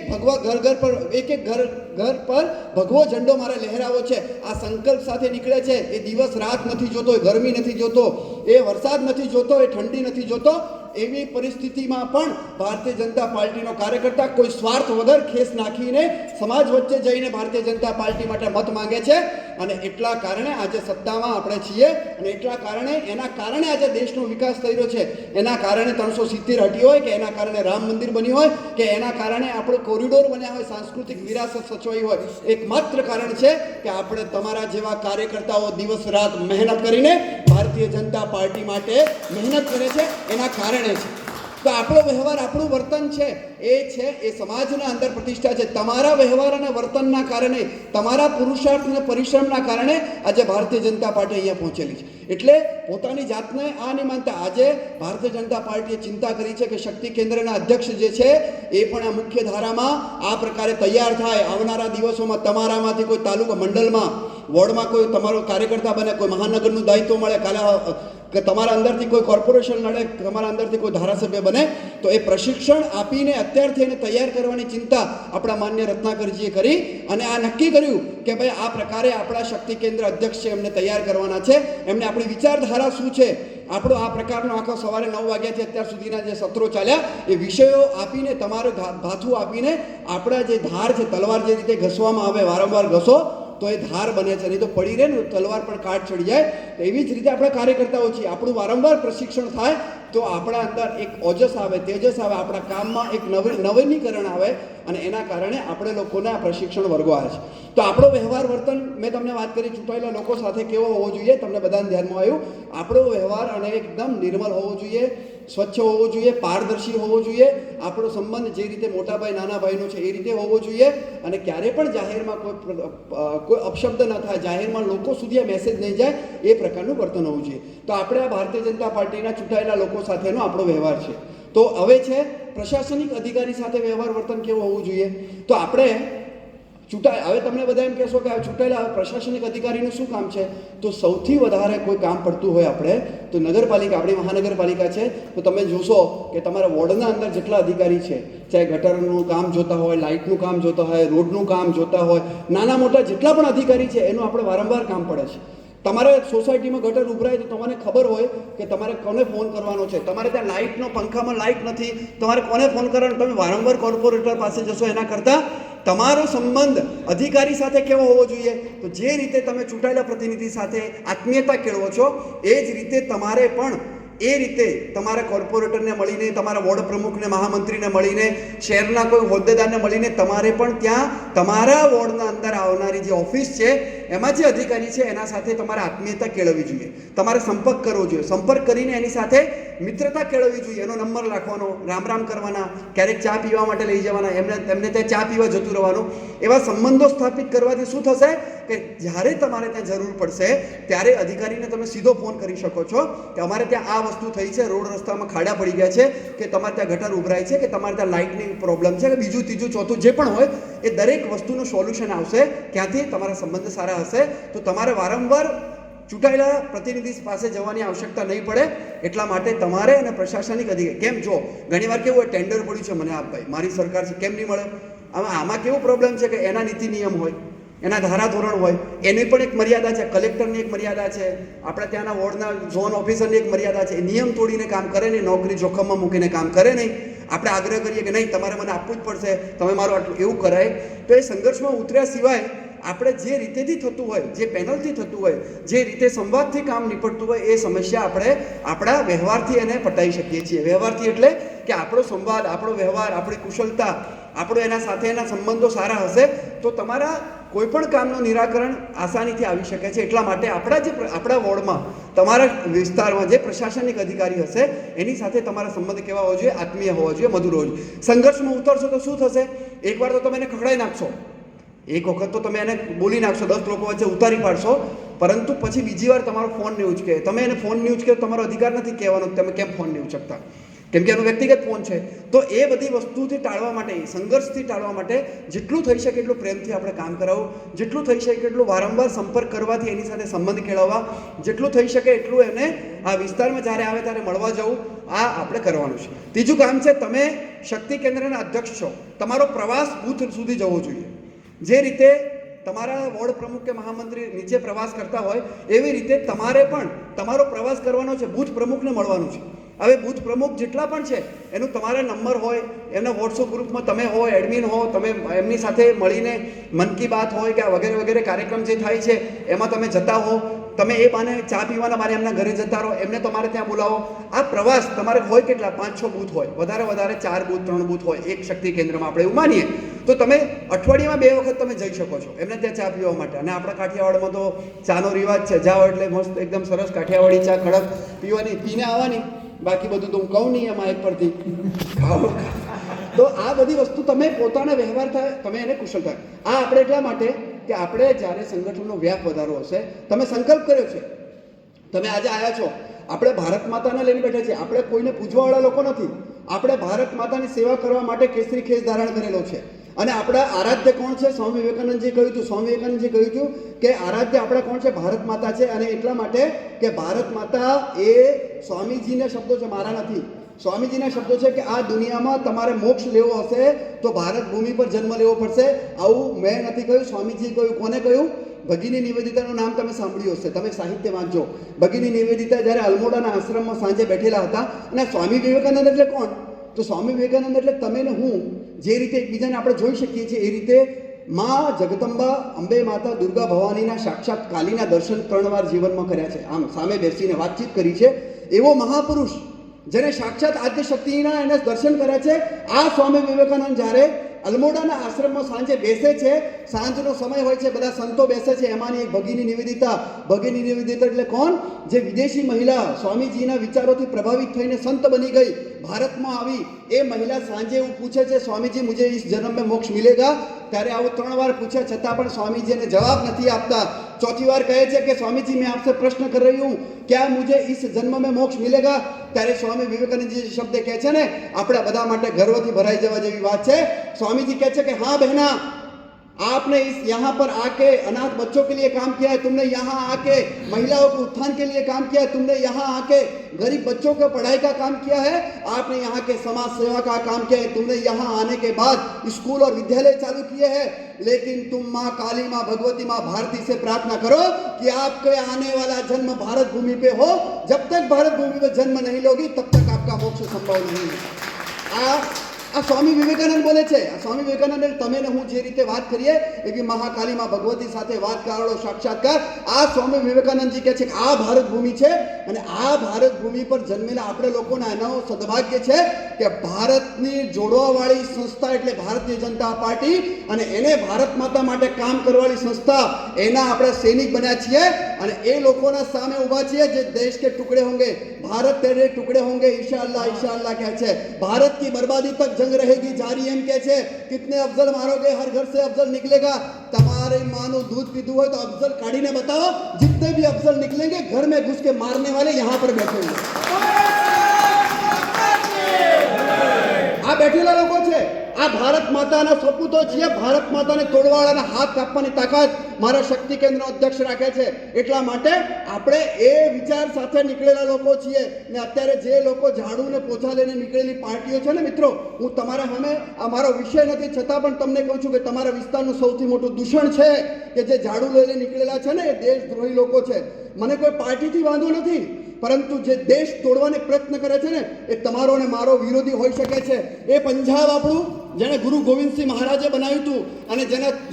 ભગવા ઘર ઘર પર ઘર પર ભગવો ઝંડો મારે લહેરાવો છે. આ સંકલ્પ સાથે નીકળે છે. એ દિવસ રાત નથી જોતો, એ ગરમી નથી જોતો, એ વરસાદ નથી જોતો, એ ઠંડી નથી જોતો. એવી પરિસ્થિતિમાં પણ ભારતીય જનતા પાર્ટીનો કાર્યકર્તા કોઈ સ્વાર્થ વગર ખેસ નાખીને સમાજ વચ્ચે જઈને ભારતીય જનતા પાર્ટી માટે મત માંગે છે. અને એટલા કારણે આજે સત્તામાં આપણે છીએ. અને એટલા કારણે એના કારણે આજે દેશનો વિકાસ થઈ રહ્યો છે. એના કારણે 370 હટી હોય, કે એના કારણે રામ મંદિર બન્યું હોય, કે એના કારણે આપણો કોરિડોર બન્યા હોય, સાંસ્કૃતિક વિરાસત સચવાઈ હોય, એકમાત્ર કારણ છે કે આપણે તમારા જેવા કાર્યકર્તાઓ દિવસ રાત મહેનત કરીને ભારતીય જનતા પાર્ટી માટે મહેનત કરે છે. એના કારણે તો આપણો વ્યવહાર, આપણું વર્તન છે એ સમાજના અંદર પ્રતિષ્ઠા છે. તમારા વ્યવહાર અને વર્તનના કારણે, તમારા પુરુષાર્થ અને પરિશ્રમના કારણે આજે ભારતીય જનતા પાર્ટી અહીંયા પહોંચેલી છે. એટલે પોતાની જાતને આ નહીં માનતા. આજે ભારતીય જનતા પાર્ટીએ ચિંતા કરી છે કે શક્તિ કેન્દ્રના અધ્યક્ષ જે છે એ પણ આ મુખ્ય ધારામાં આ પ્રકારે તૈયાર થાય. આવનારા દિવસોમાં તમારામાંથી કોઈ તાલુકા મંડળમાં, વોર્ડમાં કોઈ તમારો કાર્યકર્તા બને, કોઈ મહાનગરનું દાયિત્વ મળે, કાલે કે તમારા અંદરથી કોઈ કોર્પોરેશન લડે, તમારા અંદરથી કોઈ ધારાસભ્ય બને, તો એ પ્રશિક્ષણ આપીને અત્યારથી એને તૈયાર કરવાની ચિંતા આપણા માન્ય રત્નાકરજીએ કરી. અને આ નક્કી કર્યું કે ભાઈ આ પ્રકારે આપણા શક્તિ કેન્દ્ર અધ્યક્ષ છે, એમને તૈયાર કરવાના છે. એમને આપણી વિચારધારા શું છે, આપણો આ પ્રકારનો આખો સવારે 9 વાગ્યાથી અત્યાર સુધીના જે સત્રો ચાલ્યા, એ વિષયો આપીને, તમારો ભાથું આપીને, આપણા જે ધાર છે, તલવાર જે રીતે ઘસવામાં આવે, વારંવાર ઘસો તો એ ધાર બને છે. નહીં તો પડી રહે ને તલવાર પર કાટ ચડી જાય. તો એવી જ રીતે આપણા કાર્યકર્તાઓ છીએ. આપણું વારંવાર પ્રશિક્ષણ થાય તો આપણા અંદર એક ઓજસ આવે, તેજસ આવે, આપણા કામમાં એક નવીનીકરણ આવે. અને એના કારણે આપણે લોકોને આ પ્રશિક્ષણ વર્ગો આવે છે. તો આપણો વ્યવહાર વર્તન, મેં તમને વાત કરી ચૂંટાયેલા લોકો સાથે કેવો હોવો જોઈએ, તમને બધાને ધ્યાનમાં આવ્યું. આપણો વ્યવહાર અને એકદમ નિર્મલ હોવો જોઈએ. સ્વચ્છ હોવો જોઈએ, પારદર્શી હોવો જોઈએ, આપણો સંબંધ જે રીતે મોટા ભાઈ નાના ભાઈનો છે એ રીતે હોવો જોઈએ, અને ક્યારે પણ જાહેરમાં કોઈ અપશબ્દ ન થાય, જાહેરમાં લોકો સુધી આ મેસેજ નહીં જાય, એ પ્રકારનું વર્તન હોવું જોઈએ. તો આપણે આ ભારતીય જનતા પાર્ટીના ચૂંટાયેલા લોકો સાથેનો આપણો વ્યવહાર છે. તો હવે છે પ્રશાસનિક અધિકારી સાથે વ્યવહાર વર્તન કેવું હોવું જોઈએ. તો આપણે હવે તમને બધા એમ કહેશો કે ચૂંટાયેલા પ્રશાસનિક અધિકારીનું શું કામ છે? તો સૌથી વધારે કોઈ કામ પડતું હોય આપણે તો નગરપાલિકા, આપણી મહાનગરપાલિકા છે, તો તમે જોશો કે તમારા વોર્ડના અંદર જેટલા અધિકારી છે, ચાહે ગટરનું કામ જોતા હોય, લાઇટનું કામ જોતા હોય, રોડનું કામ જોતા હોય, નાના મોટા જેટલા પણ અધિકારી છે એનું આપણે વારંવાર કામ પડે છે. તમારે સોસાયટીમાં ગટર ઉભરાય તો તમને ખબર હોય કે તમારે કોને ફોન કરવાનો છે. તમારે ત્યાં લાઇટનો, પંખામાં લાઇટ નથી, તમારે કોને ફોન કરવાનો? તમે વારંવાર કોર્પોરેટર પાસે જશો. એના કરતાં તમારો સંબંધ અધિકારી સાથે કેવો હોવો જોઈએ? તો જે રીતે તમે ચૂંટાયેલા પ્રતિનિધિ સાથે આત્મીયતા કેળવો છો એ જ રીતે તમારે પણ એ રીતે તમારા કોર્પોરેટરને મળીને, તમારા વોર્ડ પ્રમુખને, મહામંત્રીને મળીને, શહેરના કોઈ હોદ્દેદારને મળીને તમારે પણ ત્યાં તમારા વોર્ડના અંદર આવનારી જે ઓફિસ છે એમાં જે અધિકારી છે એના સાથે તમારે આત્મીયતા કેળવવી જોઈએ, તમારે સંપર્ક કરવો જોઈએ. સંપર્ક કરીને એની સાથે મિત્રતા કેળવવી જોઈએ. એનો નંબર રાખવાનો, રામ રામ કરવાના, ક્યારેક ચા પીવા માટે લઈ જવાના, એમને ત્યાં ચા પીવા જતું રહેવાનું. એવા સંબંધો સ્થાપિત કરવાથી શું થશે કે જ્યારે તમારે ત્યાં જરૂર પડશે ત્યારે અધિકારીને તમે સીધો ફોન કરી શકો છો કે અમારે ત્યાં આ વસ્તુ થઈ છે, રોડ રસ્તામાં ખાડા પડી ગયા છે, કે તમારે ત્યાં ગટર ઉભરાય છે, કે તમારે ત્યાં લાઇટની પ્રોબ્લેમ છે, કે બીજું ત્રીજું ચોથું જે પણ હોય એ દરેક વસ્તુનું સોલ્યુશન આવશે. ક્યાંથી? તમારા સંબંધ સારા હશે તો તમારે વારંવાર ચૂંટાયેલા પ્રતિનિધિ પાસે જવાની આવશ્યકતા નહીં પડે. એટલા માટે તમારે અને પ્રશાસનિક અધિકારી કેમ, જો ઘણીવાર કેવું હોય, ટેન્ડર પડ્યું છે, મને આપ ભાઈ, મારી સરકાર છે, કેમ નહીં મળે? આમાં કેવું પ્રોબ્લેમ છે કે એના નીતિ નિયમ હોય, એના ધારાધોરણ હોય, એની પણ એક મર્યાદા છે, કલેક્ટરની એક મર્યાદા છે, આપણે ત્યાંના વોર્ડના ઝોન ઓફિસરની એક મર્યાદા છે. નિયમ તોડીને કામ કરે નહીં, નોકરી જોખમમાં મૂકીને કામ કરે નહીં. આપણે આગ્રહ કરીએ કે નહીં તમારે મને આપવું જ પડશે, તમે મારું આટલું, એવું કરાય તો એ સંઘર્ષમાં ઉતર્યા સિવાય આપણે જે રીતેથી થતું હોય, જે પેનલથી થતું હોય, જે રીતે સંવાદથી કામ નીપટતું હોય એ સમસ્યા આપણે આપણા વ્યવહારથી એને પટાવી શકીએ છીએ. વ્યવહારથી એટલે કે આપણો સંવાદ, આપણો વ્યવહાર, આપણી કુશળતા, આપણો એના સાથે એના સંબંધો સારા હશે તો તમારા કોઈ પણ કામનું નિરાકરણ આસાનીથી આવી શકે છે. એટલા માટે આપણા વોર્ડમાં, તમારા વિસ્તારમાં જે પ્રશાસનિક અધિકારી હશે એની સાથે તમારા સંબંધ કેવા હોવા જોઈએ? આત્મીય હોવા જોઈએ, મધુર હોવા જોઈએ. સંઘર્ષમાં ઉતરશો તો શું થશે? એકવાર તો તમે એને ખખડાઈ નાખશો, એક વખત તો તમે એને બોલી નાખશો, 10 લોકો વચ્ચે ઉતારી પાડશો, પરંતુ પછી બીજી વાર તમારો ફોન નહીં ઉચકે. તમે એને ફોન નહીં ઉચકે, તમારો અધિકાર નથી કહેવાનો તમે કેમ ફોન નહીં ઉચકતા, કેમ કે એનો વ્યક્તિગત ફોન છે. તો એ બધી વસ્તુથી ટાળવા માટે, સંઘર્ષથી ટાળવા માટે જેટલું થઈ શકે એટલું પ્રેમથી આપણે કામ કરાવવું, જેટલું થઈ શકે એટલું વારંવાર સંપર્ક કરવાથી એની સાથે સંબંધ કેળવવા, જેટલું થઈ શકે એટલું એને આ વિસ્તારમાં જ્યારે આવે ત્યારે મળવા જવું, આ આપણે કરવાનું છે. ત્રીજું કામ છે, તમે શક્તિ કેન્દ્રના અધ્યક્ષ છો, તમારો પ્રવાસ બૂથ સુધી જવો જોઈએ. જે રીતે તમારા વોર્ડ પ્રમુખ કે મહામંત્રી નીચે પ્રવાસ કરતા હોય એવી રીતે તમારે પણ તમારો પ્રવાસ કરવાનો છે, બૂથ પ્રમુખને મળવાનું છે. હવે બૂથ પ્રમુખ જેટલા પણ છે એનું તમારા નંબર હોય, એમના વોટ્સઅપ ગ્રુપમાં તમે હો, એડમિન હો, તમે એમની સાથે મળીને મન કી બાત હોય કે વગેરે વગેરે કાર્યક્રમ જે થાય છે એમાં તમે જતા હો, તમે એ બાને ચા પીવાના બાને એમના ઘરે જતા રહો, એમને તમારે ત્યાં બોલાવો. આ પ્રવાસ તમારે હોય કેટલા? 5-6 બૂથ હોય, વધારે 4 બૂથ 3 બૂથ હોય એક શક્તિ કેન્દ્રમાં, આપણે એવું માનીએ તો તમે અઠવાડિયામાં 2 વખત તમે જઈ શકો છો એમને ત્યાં ચા પીવા માટે. અને આપણા કાઠિયાવાડમાં તો ચાનો રિવાજ છે, જાઓ એટલે મસ્ત એકદમ સરસ કાઠિયાવાડી ચા કડક પીવાની, પીને આવવાની, બાકી બધું તો હું કહું નહીં એમાં એક પરથી ખાઓ. તો આ બધી વસ્તુ તમે પોતાના વ્યવહાર થાય, તમે એને કુશળ થાય. આ આપણે એટલા માટે કે આપણે જ્યારે સંગઠનનો વ્યાપ વધારો હશે, તમે સંકલ્પ કર્યો છે, તમે આજે આવ્યા છો, આપણે ભારત માતાને લઈને બેઠા છીએ, આપણે કોઈને પૂજવાવાળા લોકો નથી, આપણે ભારત માતાની સેવા કરવા માટે કેસરી ખેસ ધારણ કરેલો છે. અને આપણા આરાધ્ય કોણ છે? સ્વામી વિવેકાનંદજી કહ્યું હતું, કે આરાધ્ય આપણા કોણ છે? ભારત માતા છે. અને એટલા માટે કે ભારત માતા એ સ્વામીજીના શબ્દો છે, મારા નથી. સ્વામીજીના શબ્દો છે કે આ દુનિયામાં તમારે મોક્ષ લેવો હશે તો ભારત ભૂમિ પર જન્મ લેવો પડશે. આવું મેં નથી કહ્યું, સ્વામીજી કહ્યું. કોને કહ્યું? ભગિની નિવેદિતાનું નામ તમે સાંભળ્યું હશે, તમે સાહિત્ય વાંચજો. ભગિની નિવેદિતા જ્યારે અલ્મોડાના આશ્રમમાં સાંજે બેઠેલા હતા, અને સ્વામી વિવેકાનંદ એટલે કોણ? તો સ્વામી વિવેકાનંદ એટલે તમે ને હું જે રીતે એકબીજાને આપણે જોઈ શકીએ છીએ એ રીતે માં જગદંબા, અંબે માતા, દુર્ગા ભવાનીના સાક્ષાત કાલીના દર્શન 3 વાર જીવનમાં કર્યા છે. આમ સામે બેસીને વાતચીત કરી છે. એવો મહાપુરુષ જેને સાક્ષાત આદ્ય શક્તિના એને દર્શન કર્યા છે, આ સ્વામી વિવેકાનંદ જ્યારે અલમોડાના આશ્રમમાં સાંજે બેસે છે, સાંજનો સમય હોય છે, બધા સંતો બેસે છે. એમાંની એક ભગીની નિવેદિતા એટલે કોણ? જે વિદેશી મહિલા સ્વામીજીના વિચારોથી પ્રભાવિત થઈને સંત બની ગઈ, ભારતમાં આવી. એ મહિલા સાંજે એવું પૂછે છે, સ્વામીજી મુझे इस जन्म में मोक्ष मिलेगा? ત્યારે આવું 3 વાર પૂછ્યા છતાં પણ સ્વામીજી એને જવાબ નથી આપતા. ચોથી વાર કહે છે કે સ્વામીજી मैं आपसे प्रश्न कर रही हूँ, क्या मुझे इस जन्म में मोक्ष मिलेगा? ત્યારે સ્વામી વિવેકાનંદજી શબ્દ કહે છે ને, આપણા બધા માટે ગર્વથી ભરાઈ જવા જેવી વાત છે. સ્વામીજી કહે છે કે हाँ बहना, आपने इस यहाँ पर आके अनाथ बच्चों के लिए काम किया है, तुमने यहाँ आके महिलाओं के उत्थान के लिए काम किया है, तुमने यहाँ आके गरीब बच्चों को पढ़ाई का काम किया है, आपने यहाँ के समाज सेवा का काम किया है, तुमने यहाँ आने के बाद स्कूल और विद्यालय चालू किए हैं. लेकिन तुम माँ काली, माँ भगवती, माँ भारती से प्रार्थना करो कि आपके आने वाला जन्म भारत भूमि पे हो. जब तक भारत भूमि पे जन्म नहीं लोगी तब तक आपका मोक्ष संभव नहीं है. આ સ્વામી વિવેકાનંદ બોલે છે. આ સ્વામી વિવેકાનંદ તમે ને હું જે રીતે વાત કરીએ એવી મહાકાલીમાં ભગવતી સાથે વાત કરાવડો સાક્ષાત્કાર. આ સ્વામી વિવેકાનંદજી કહે છે કે આ ભારત ભૂમિ છે અને આ ભારત ભૂમિ પર જન્મેલા આપણે લોકોના એનો સદભાગ્ય છે કે ભારતની જોડવાવાળી સંસ્થા એટલે ભારતીય જનતા પાર્ટી અને એને ભારત માતા માટે કામ કરવાવાળી સંસ્થા, એના આપણે સૈનિક બન્યા છીએ અને એ લોકોના સામે ઊભા છીએ જે દેશ કે ટુકડે હોંગે, ભારત તેરે ટુકડે હોંગે, ઈશાઅલ્લાહ કહે છે. ભારત की बर्बादी तक जंग रहेगी जारी एम के छे. कितने अफजल मारोगे, हर घर से अफजल निकलेगा. तुम्हारे मानो दूध पीधू हो तो अफजल काढ़ी ने बताओ, जितने भी अफजल निकलेंगे घर में घुस के मारने वाले यहाँ पर बैठे हुए. આ બેઠેલા લોકો છે, આ ભારત માતાના સપૂતો છીએ. ભારત માતાને તોડવાળાના હાથ કાપવાની તાકાત મારા શક્તિ કેન્દ્રનો અધ્યક્ષ રાખે છે. એટલા માટે આપણે એ વિચાર સાથે નીકળેલા લોકો છીએ. ને અત્યારે જે લોકો ઝાડુ ને પોછા લઈને નીકળેલી પાર્ટીઓ છે ને મિત્રો, હું તમારા સામે આ મારો વિષય નથી છતાં પણ તમને કહું છું કે તમારા વિસ્તારનું સૌથી મોટું દૂષણ છે કે જે ઝાડુ લઈને નીકળેલા છે ને એ દેશદ્રોહી લોકો છે. મને કોઈ પાર્ટીથી વાંધો નથી, પરંતુ જે દેશ તોડવાને પ્રયત્ન કરે છે ને એ તમારો અને મારો વિરોધી હોઈ શકે છે. એ પંજાબ આપણું જેને ગુરુ ગોવિંદસિંહ મહારાજે બનાવ્યું હતું અને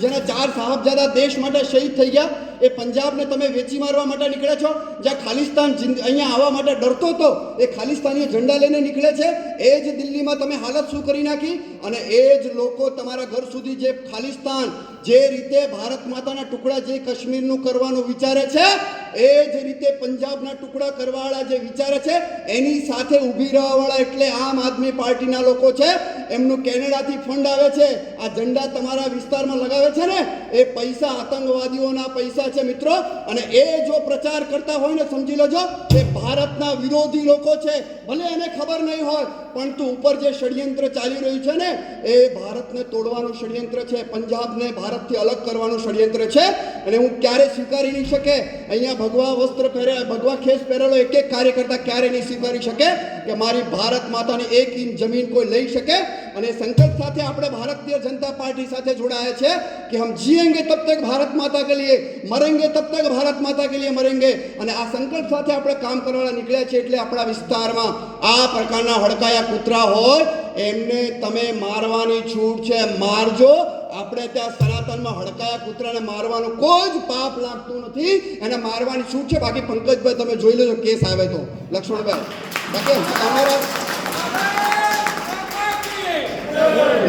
જેના 4 સાહબજાદા દેશ માટે શહીદ થઈ ગયા, એ પંજાબને તમે વેચી મારવા માટે નીકળે છો. જ્યાં ખાલિસ્તાન અહીંયા આવવા માટે ડરતો હતો એ ખાલિસ્તાનીઓ ઝંડા લઈને નીકળે છે. એ જ દિલ્હીમાં તમે હાલત શું કરી નાખી અને એ જ લોકો તમારા ઘર સુધી જે ખાલિસ્તાન જે રીતે ભારત માતાના ટુકડા જે કાશ્મીરનું કરવાનું વિચારે છે એ જ રીતે પંજાબના ટુકડા કરવાવાળા જે વિચારે છે એની સાથે ઊભી રહેવાવાળા એટલે આમ આદમી પાર્ટીના લોકો છે. એમનું કેનેડાથી ફંડ આવે છે. આ ઝંડા તમારા વિસ્તારમાં લગાવે છે ને એ પૈસા આતંકવાદીઓના પૈસા છે મિત્રો. અને એ જો પ્રચાર કરતા હોય ને સમજી લેજો એ ભારતના વિરોધી લોકો છે. ભલે એને ખબર નહીં હોય પરંતુ ઉપર જે ષડયંત્ર ચાલી રહ્યું છે ને એ ભારતને તોડવાનું ષડયંત્ર છે, પંજાબને ભારતથી અલગ કરવાનું ષડયંત્ર છે. અને હું ક્યારે સ્વીકારી નહીં શકે, અહીંયા ભગવા વસ્ત્ર પહેર્યા, ભગવા ખેસ પહેરેલો એક કાર્યકર્તા ક્યારે નહીં સ્વીકારી શકે કે મારી ભારત માતાની 1 ઇંચ જમીન કોઈ લઈ શકે. અને સંકલ્પ સાથે આપણે ભારતીય જનતા પાર્ટી સાથે જોડાયા છે કે હમ જીએંગે તબ તક ભારત માતા કે લીએ, મરેંગે તબ તક ભારત માતા કે લીએ મરેંગે. અને આ સંકલ્પ સાથે આપણે કામ કરવાના નીકળ્યા છે. એટલે આપણા વિસ્તારમાં આ પ્રકારના હડકાયા કૂતરા હોય એમને તમે મારવાની છૂટ છે, મારજો. આપણે ત્યાં સનાતનમાં હડકાયા કૂતરાને મારવાનું કોઈ જ પાપ લાગતું નથી, એને મારવાની છૂટ છે. બાકી પંકજભાઈ તમે જોઈ લેજો કેસ આવે તો, લક્ષ્મણભાઈ બાકી અમારા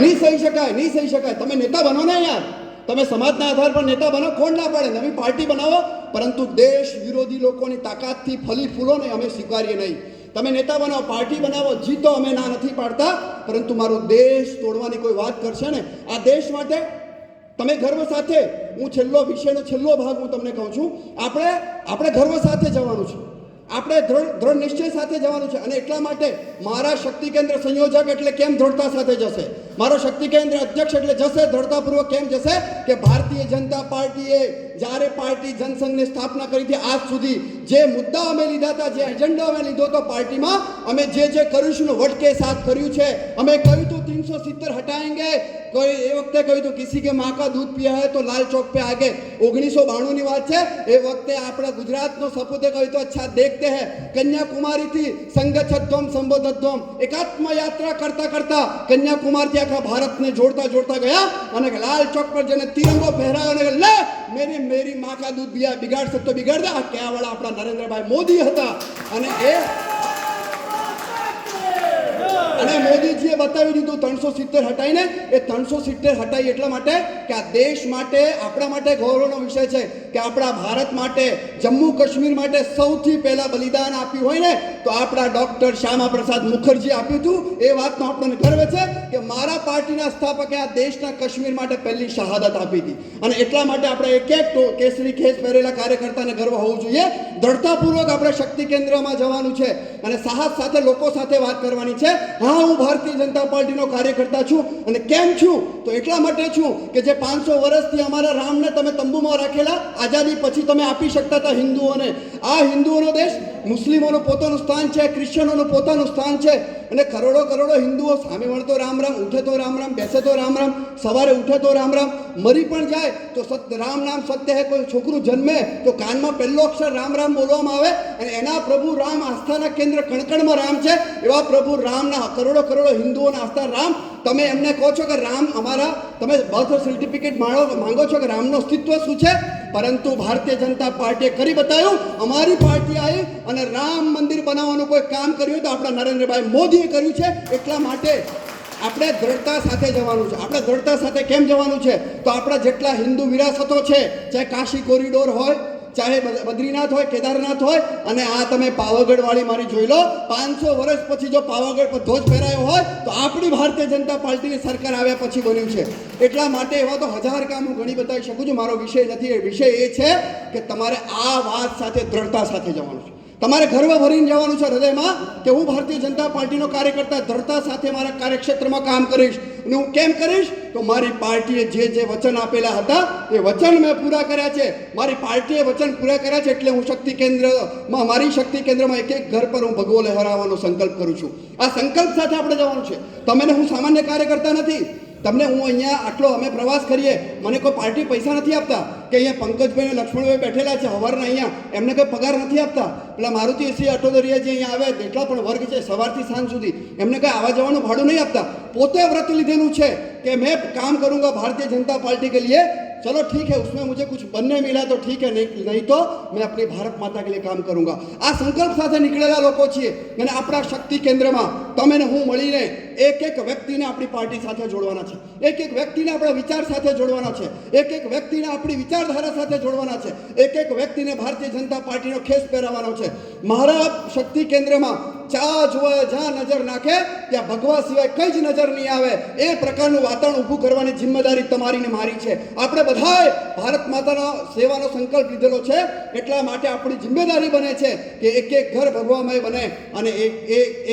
નહીં સહી શકાય. તમે નેતા બનો ને યાર, તમે સમાજના આધાર પર નેતા બનો, કોણ ના પાડે, નવી પાર્ટી બનાવો, પરંતુ દેશ વિરોધી લોકોની તાકાતથી ફલી ફૂલો ને અમે સ્વીકારીએ નહીં. તમે નેતા બનાવો, પાર્ટી બનાવો, જીતો, અમે ના નથી પાડતા, પરંતુ મારો દેશ તોડવાની કોઈ વાત કરશે ને આ દેશ માટે તમે ગર્વ સાથે, હું વિષયનો છેલ્લો ભાગ હું તમને કહું છું, આપણે ગર્વ સાથે જવાનું છે, આપણે દ્રઢ નિશ્ચય સાથે જવાનું છે. અને એટલા માટે મારા શક્તિ કેન્દ્ર સંયોજક એટલે કેમ દ્રઢતા સાથે જશે, મારો શક્તિ કેન્દ્ર અધ્યક્ષ એટલે જશે દ્રઢતાપૂર્વક કેમ જશે કે ભારતીય જનતા પાર્ટીએ જ્યારે પાર્ટી જનસંઘની સ્થાપના કરી હતી આજ સુધી જે મુદ્દા અમે લીધા હતા, જે એજન્ડા અમે લીધો હતો પાર્ટીમાં, અમે જે કરીશું વટકે સાથ કર્યું છે. અમે કહ્યું હતું 370 હટાएंगे, કોઈ એ વખતે કહ્યું હતું કિસી કે માँ का दूध पिया है तो लाल चौक पे आगे. 1992 ની વાત છે. એ વખતે આપણા ગુજરાતનો સપૂતે કહ્યું તો અચ્છા દેખતે હૈ, કન્યાકુમારીથી સંગચ્છત્વમ સંબોધત્વમ એકાત્મ યાત્રા કરતા કરતા કન્યાકુમારથી આખા ભારતને જોડતા ગયા અને લાલ ચોક પર જેને તિરંગો ફહેરાયો અને લે मेरी माँ का दूध बिगाड़ सकते तो बिगाड़ दे. આ કહેવાવાળા આપણા નરેન્દ્રભાઈ મોદી હતા. અને એ અને મોદીજીએ બતાવી દીધું 370 હટાઈને. એ 370 હટાઈ એટલા માટે કે આ દેશ માટે, આપણા માટે ગૌરવનો વિષય છે કે આપણા ભારત માટે, જમ્મુ કાશ્મીર માટે સૌથી પહેલા બલિદાન આપ્યું હોય ને તો આપણા ડોક્ટર શ્યામા પ્રસાદ મુખર્જી આપ્યું હતું. એ વાતનો આપણને ગર્વ છે કે મારા પાર્ટીના સ્થાપકે આ દેશના કાશ્મીર માટે પહેલી શહાદત આપી હતી. અને એટલા માટે આપણે એક એક કેસરી ખેસ પહેરેલા કાર્યકર્તાને ગર્વ હોવું જોઈએ. દ્રઢતાપૂર્વક આપણે શક્તિ કેન્દ્રમાં જવાનું છે અને સાહસ સાથે લોકો સાથે વાત કરવાની છે. હા, હું ભારતીય જનતા પાર્ટીનો કાર્યકર્તા છું. અને કેમ છું તો એટલા માટે છું કે જે 500 વર્ષથી અમારા રામને તમે તંબુમાં રાખેલા, આઝાદી પછી તમે આપી શકતા હતા હિન્દુઓને. આ હિન્દુઓનો દેશ, મુસ્લિમોનું પોતાનું સ્થાન છે, ક્રિશ્ચનોનું પોતાનું સ્થાન છે. અને કરોડો કરોડો હિન્દુઓ સામે વળતો રામ રામ, ઉઠે તો રામ રામ, બેસે તો રામ રામ, સવારે ઉઠે તો રામ રામ, મરી પણ જાય તો રામ નામ સત્ય હે. કોઈ છોકરું જન્મે તો કાનમાં પહેલો અક્ષર રામ રામ બોલવામાં આવે. અને એના પ્રભુ રામ, આસ્થાના કેન્દ્ર કણકણમાં રામ છે. એવા પ્રભુ રામના કરોડો કરોડો હિન્દુઓના આસ્થા રામ. તમે એમને કહો છો કે રામ અમારા, તમે બર્થ સર્ટિફિકેટ માંગો છો કે રામનું અસ્તિત્વ શું છે, પરંતુ ભારતીય જનતા પાર્ટીએ કરી બતાવ્યું. અમારી પાર્ટી આવી અને રામ મંદિર બનાવવાનું કોઈ કામ કર્યું તો આપણા નરેન્દ્રભાઈ મોદીએ કર્યું છે. એટલા માટે આપણે દ્રઢતા સાથે જવાનું છે. આપણે દ્રઢતા સાથે કેમ જવાનું છે તો આપણા જેટલા હિન્દુ વિરાસતો છે, ચાહે કાશી કોરિડોર હોય, ચાહે બદ્રીનાથ હોય, કેદારનાથ હોય, અને આ તમે પાવાગઢવાળી મારી જોઈ લો. 500 વર્ષ પછી જો પાવાગઢ પર ધ્વજ પહેરાયો હોય તો આપણી ભારતીય જનતા પાર્ટીની સરકાર આવ્યા પછી બન્યું છે. એટલા માટે એવા તો 1000 કામ હું ઘણી બતાવી શકું છું. મારો વિષય નથી. એ વિષય એ છે કે તમારે આ વાત સાથે દ્રઢતા સાથે જવાનું છે. તમારે ગર્વ ભરીને જવાનું છે હૃદયમાં કે હું ભારતીય જનતા પાર્ટીનો કાર્યકર્તા દ્રઢતા સાથે મારા કાર્યક્ષેત્રમાં કામ કરીશ. અને હું કેમ કરીશ તો મારી પાર્ટીએ જે વચન આપેલા હતા એ વચન મેં પૂરા કર્યા છે. મારી પાર્ટીએ વચન પૂરા કર્યા છે એટલે હું શક્તિ કેન્દ્રમાં, મારી શક્તિ કેન્દ્રમાં એક એક ઘર પર હું ભગવો લહેરાવવાનો સંકલ્પ કરું છું. આ સંકલ્પ સાથે આપણે જવાનું છે. તમને હું સામાન્ય કાર્યકર્તા નથી. તમને હું અહીંયા આટલો અમે પ્રવાસ કરીએ, મને કોઈ પાર્ટી પૈસા નથી આપતા. કે અહીંયા પંકજભાઈ અને લક્ષ્મણભાઈ બેઠેલા છે હવારના અહીંયા, એમને કોઈ પગાર નથી આપતા. પેલા મારુતિ એસી અટોદરિયા જે અહીંયા આવે જેટલા પણ વર્ગ છે સવારથી સાંજ સુધી, એમને કંઈ આવવા જવાનું ભાડું નહીં આપતા. પોતે વ્રત લીધેલું છે कि मैं काम करूंगा भारतीय जनता पार्टी के लिए. चलो ठीक है, उसमें मुझे कुछ बनने मिला तो ठीक है, नहीं तो मैं अपनी भारत माता के लिए काम करूंगा. આ સંકલ્પ સાથે નીકળેલા લોકો છીએ અને આપણા શક્તિ કેન્દ્રમાં તમે ને હું મળીને એક એક વ્યક્તિને આપણી પાર્ટી સાથે જોડવાના છે. એક એક વ્યક્તિને આપણા વિચાર સાથે જોડવાના છે. એક એક વ્યક્તિને આપણી વિચારધારા સાથે જોડવાના છે. એક એક વ્યક્તિને ભારતીય જનતા પાર્ટીનો ખેસ પહેરાવવાનો છે. મારા શક્તિ કેન્દ્રમાં જ્યાં નજર નાખે ત્યાં ભગવા સિવાય કઈ જ નજર નહીં આવે એ પ્રકારનું વાતાવરણ ઊભું કરવાની જિમ્મેદારી તમારી ને મારી છે. આપણે બધાએ ભારત માતાનો સેવાનો સંકલ્પ લીધેલો છે. એટલા માટે આપણી જિમ્મેદારી બને છે કે એક એક ઘર ભગવામય બને અને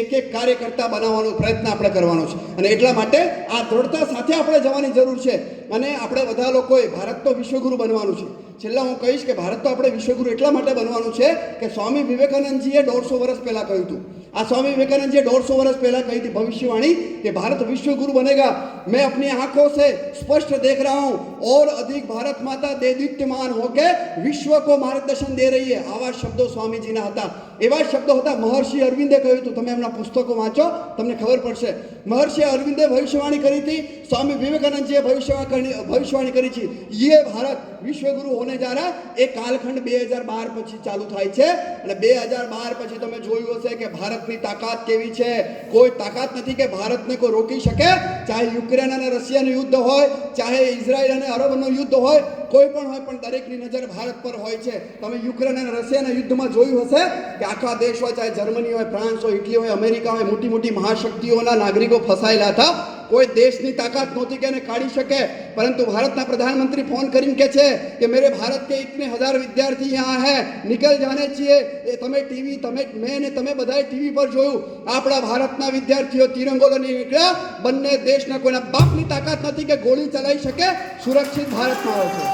એક એક કાર્યકર્તા બનાવવાનો પ્રયત્ન આપણે કરવાનો છે. અને એટલા માટે આ દ્રઢતા સાથે આપણે જવાની જરૂર છે. અને આપણે બધા લોકોએ ભારત તો વિશ્વગુરુ બનવાનું છે. છેલ્લા હું કહીશ કે ભારત તો આપણે વિશ્વગુરુ એટલા માટે બનવાનું છે કે સ્વામી વિવેકાનંદજીએ 150 વર્ષ પહેલાં કહ્યું હતું. આ स्वामी विवेकानंद जी 150 वर्ष पहला कही थी भविष्यवाणी कि भारत विश्व गुरु बनेगा. मैं अपनी आंखों से स्पष्ट देख रहा हूं और अधिक भारत माता देदीप्यमान होकर विश्व को मार्गदर्शन दे रही है. आवा शब्दों स्वामी जी ना હતા. એવા શબ્દો હતા. મહર્ષિ અરવિંદે કહ્યું હતું. તમે એમના પુસ્તકો વાંચો તમને ખબર પડશે. મહર્ષિ અરવિંદે ભવિષ્યવાણી કરી હતી. स्वामी विवेकानंद जी भविष्यवाणी કરી છે. ये भारत विश्व गुरु होने जा रहा. એ કાલખંડ 2012 પછી ચાલુ થાય છે અને 2012 પછી તમે જોયું હશે કે ભારતની તાકાત કેવી છે. કોઈ તાકાત નથી કે ભારતને કોઈ રોકી શકે. ચાહે યુક્રેન અને રશિયાનું યુદ્ધ હોય, ચાહે ઇઝરાયલ અને અરબનું યુદ્ધ હોય, કોઈ પણ હોય, પણ દરેકની નજર ભારત પર હોય છે. તમે યુક્રેન અને રશિયાના યુદ્ધમાં જોયું હશે કે આખા દેશ હોય, ચાહે જર્મની હોય, ફ્રાન્સ હોય, ઇટલી હોય, અમેરિકા હોય, મોટી મોટી મહાશક્તિઓના નાગરિકો ફસાયેલા હતા. कोई देश की ताकत नहोती कि એને કાઢી શકે. परंतु भारतना प्रधानमंत्री फोन કરીને કહે છે કે मेरे भारत के इतने हजार विद्यार्थी यहाँ है, निकल जाने चाहिए. એ તમે ટીવી, તમે મેં ને તમે બધાએ ટીવી પર જોયું. આપણા ભારતના વિદ્યાર્થીઓ તિરંગો લઈને નીકળ્યા. બંને દેશના કોઈના બાપની તાકાત નથી કે ગોળી ચલાવી શકે. સુરક્ષિત ભારતમાં આવે છે.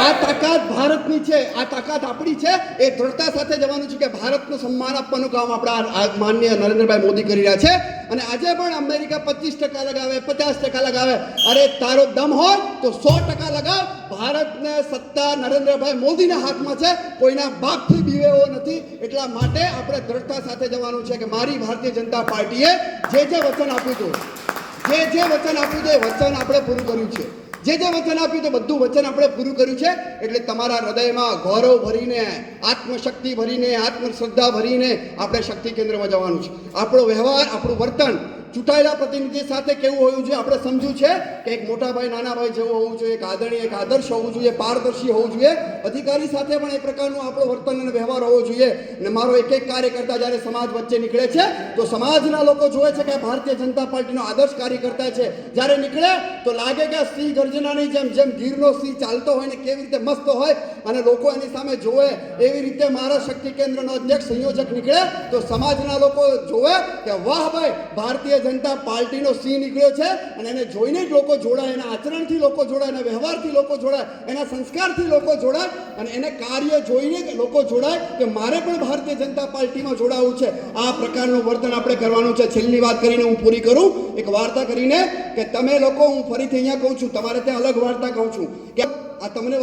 આ તાકાત ભારતની છે. આ તાકાત આપણી છે. એ દ્રઢતા સાથે જવાનું છે કે ભારતનું સન્માન આપવાનું કામ આપણા માનનીય નરેન્દ્રભાઈ મોદી કરી રહ્યા છે. અને આજે પણ અમેરિકા 25% લગાવે, 50% લગાવે. અરે તારો દમ હોય તો 100% લગાવ. ભારતને સત્તા નરેન્દ્રભાઈ મોદીના હાથમાં છે. કોઈના બાપથી બીવેવો નથી. એટલા માટે આપણે દ્રઢતા સાથે જવાનું છે કે મારી ભારતીય જનતા પાર્ટીએ જે વચન આપ્યું હતું, જે વચન આપ્યું હતું એ વચન આપણે પૂરું કર્યું છે. જે વચન આપ્યું તે બધું વચન આપણે પૂરું કર્યું છે. એટલે તમારા હૃદયમાં ગૌરવ ભરીને, આત્મશક્તિ ભરીને, આત્મશ્રદ્ધા ભરીને આપણે શક્તિ કેન્દ્રમાં જવાનું છે. આપણો વ્યવહાર, આપણું વર્તન ચૂંટાયેલા પ્રતિનિધિ સાથે કેવું હોવું જોઈએ આપણે સમજ્યું છે કે એક મોટા ભાઈ નાના ભાઈ જેવું હોવું જોઈએ, એક આદરણીય, એક આદર્શ હોવું જોઈએ, પારદર્શી હોવું જોઈએ. અધિકારી સાથે પણ એ પ્રકારનું આપણો વર્તન અને વ્યવહાર હોવો જોઈએ. અને મારો એક એક કાર્યકર્તા જ્યારે સમાજ વચ્ચે નીકળે છે તો સમાજના લોકો જોવે છે કે આ ભારતીય જનતા પાર્ટીનો આદર્શ કાર્યકર્તા છે. જ્યારે નીકળે તો લાગે કે સિંહ ગર્જનાની જેમ ગીરનો સિંહ ચાલતો હોય ને કેવી રીતે મસ્ત હોય અને લોકો એની સામે જોવે, એવી રીતે મારા શક્તિ કેન્દ્રનો અધ્યક્ષ સંયોજક નીકળે તો સમાજના લોકો જોવે કે વાહ ભાઈ, ભારતીય જનતા પાર્ટીનો સિંહ નીકળ્યો છે. અને એને જોઈને જ લોકો જોડાય, એના આચરણથી લોકો જોડાય, એના વ્યવહારથી લોકો જોડાય, એના સંસ્કારથી લોકો જોડાય અને એને કાર્ય જોઈને લોકો જોડાય કે મારે પણ ભારતીય જનતા પાર્ટીમાં જોડાવું છે. આ પ્રકારનું વર્તન આપણે કરવાનું છે. છેલ્લી વાત કરીને હું પૂરી કરું, એક વાર્તા કરીને કે તમે લોકો, હું ફરીથી અહીંયા કહું છું, તમારે ત્યાં અલગ વાર્તા કહું છું કે આ તમને